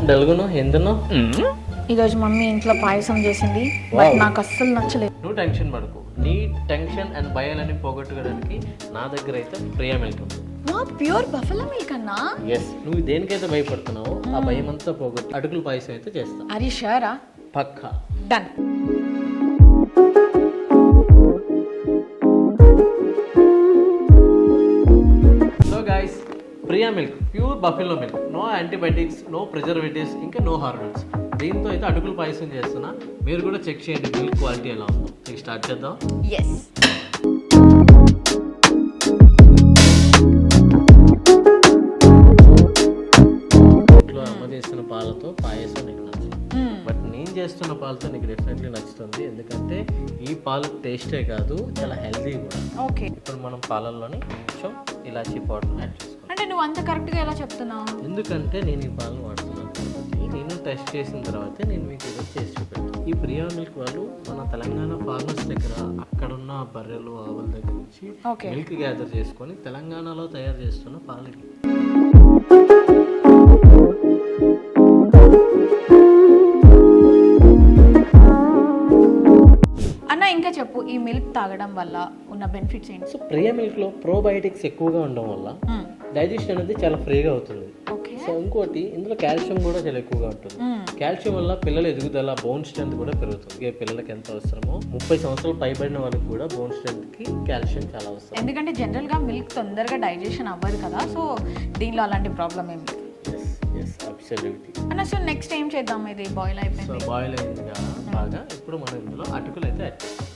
డల్గును ఎందును ఈరోజు మమ్మీ ఇంట్లో పాయసం చేసింది బట్ నాకు అస్సలు నచ్చలేదు. నువ్వు టెన్షన్ పడకు, నీ టెన్షన్ అండ్ భయాలని పోగొట్టుకోవడానికి నా దగ్గర అయితే ప్రియా మిల్క్ ఉంది. ప్యూర్ బఫెలో మిల్క్ అన్నా. ఎస్, నువ్వు దేనికైతే భయపడుతున్నావో ఆ భయం అంతా పోగొట్టి అటుకుల పాయసం అయితే చేస్తా. అరే షూరా? పక్కా. Done. So guys, Priya milk pure buffalo milk, no antibiotics, no preservatives, ఇంకా నో హార్మోన్స్. దీంతో అయితే అటుకులు పాయసం చేస్తున్నా. మీరు కూడా చెక్ చేయండి మిల్క్ క్వాలిటీ ఎలా ఉందో. ఇక స్టార్ట్ చేద్దాం. ఎస్. ఇంట్లో అమ్మ చేస్తున్న పాలతో పాయసం నీకు నచ్చదు, బట్ నేను చేస్తున్న పాలతో నీకు డెఫినెట్లీ నచ్చుతుంది. ఎందుకంటే ఈ పాలు టేస్టే కాదు, చాలా హెల్తీ కూడా. ఓకే. ఇప్పుడు మనం పాలల్లోని కొంచెం ఇలాచీ పౌడర్ యాడ్ చేసుకోవాలి. అంటే నువ్వు అంత కరెక్ట్గా ఎలా చెప్తున్నావు? ఎందుకంటే నేను ఈ పాలు వాడుతున్నాను కాబట్టి నేను టెస్ట్ చేసిన తర్వాత నేను మీకు ఏదో చేసి చూపెడతాను. ఈ ప్రియా మిల్క్ వాళ్ళు మన తెలంగాణ ఫార్మర్స్ దగ్గర, అక్కడున్న బర్రెలు ఆవుల దగ్గర నుంచి మిల్క్ గ్యాదర్ చేసుకొని తెలంగాణలో తయారు చేస్తున్న పాలు. అన్న ఇంకా చెప్పు, ఈ మిల్క్ తాగడం వల్ల ఉన్న బెనిఫిట్స్ ఏంటి? సో ప్రియా మిల్క్లో ప్రోబయోటిక్స్ ఎక్కువగా ఉండడం వల్ల డైజెషన్ అనేది చాలా ఫ్రీగా అవుతుంది. సో ఇంకోటి, ఇందులో కాల్షియం కూడా చాలా ఎక్కువగా ఉంటుంది. కాల్షియం వల్ల పిల్లల ఎదుగుదల, బోన్ స్ట్రెంత్ కూడా పెరుగుతుంది. పిల్లలకి ఎంత అవసరమో 30 సంవత్సరాలు పైబడిన వాళ్ళకి కూడా బోన్ స్ట్రెంత్ కి కాల్షియం చాలా అవసరం. ఎందుకంటే జనరల్ గా మిల్క్ తొందరగా డైజెషన్ అవ్వదు కదా, సో దీనిలో అలాంటి ప్రాబ్లం ఏమి లేదు. అన్న, సో నెక్స్ట్ ఏం చేద్దాం? ఇది బాయిల్ అయిపోయింది. సో బాయిల్ అయింది కదా బాగా. ఇప్పుడు మనం ఇందులో అటుకులు అయితే యాడ్ చేస్తాం.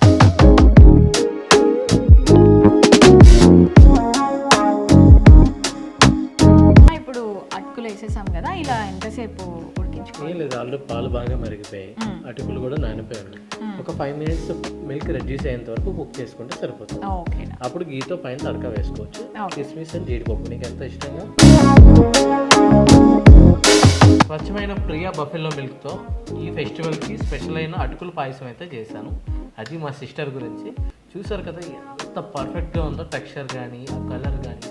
ఇప్పుడు అటుకులు వేసేసాం కదా, ఇలా ఎంతసేపు ఉడికించుకోవాలి? ఏం లేదు, ఆల్రెడీ పాలు బాగా మరిగిపోయాయి, అటుకులు కూడా నానిపోయి ఉన్నాయి. ఒక 5 minutes మిల్క్ రెడ్యూస్ అయ్యేంత వరకు కుక్ చేసుకుంటే సరిపోతుంది. ఓకే. అప్పుడు గీతో పైన తడక వేసుకోవచ్చు. కిస్మిస్ అండ్ జీడిపప్పు నీకు ఎంత ఇష్టంగా. స్వచ్ఛమైన ప్రియా బఫెలో మిల్క్తో ఈ ఫెస్టివల్కి స్పెషల్ అయిన అటుకుల పాయసం అయితే చేశాను. అది మా సిస్టర్ గురించి. చూసారు కదా ఎంత పర్ఫెక్ట్గా ఉందో, టెక్స్చర్ కానీ, ఆ కలర్ కానీ,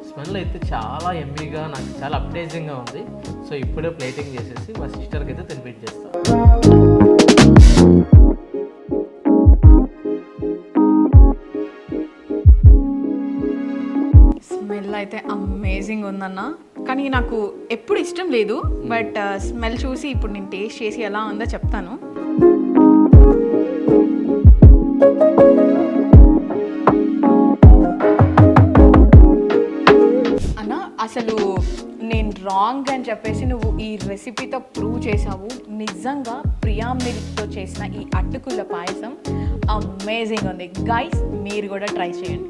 స్మెల్ అయితే చాలా ఎమ్మీగా, నాకు చాలా అప్డేజింగ్గా ఉంది. సో ఇప్పుడే ప్లేటింగ్ చేసేసి మా సిస్టర్కి అయితే తినిపించేస్తాను. స్మెల్ అయితే అమేజింగ్ ఉందన్న, కానీ నాకు ఎప్పుడు ఇష్టం లేదు, బట్ స్మెల్ చూసి ఇప్పుడు నేను టేస్ట్ చేసి ఎలా ఉందో చెప్తాను. అన్న, అసలు నేను రాంగ్ అని చెప్పేసి నువ్వు ఈ రెసిపీతో ప్రూవ్ చేసావు. నిజంగా ప్రియా మిల్క్తో చేసిన ఈ అటుకుల పాయసం అమేజింగ్ ఉంది. గైస్, మీరు కూడా ట్రై చేయండి.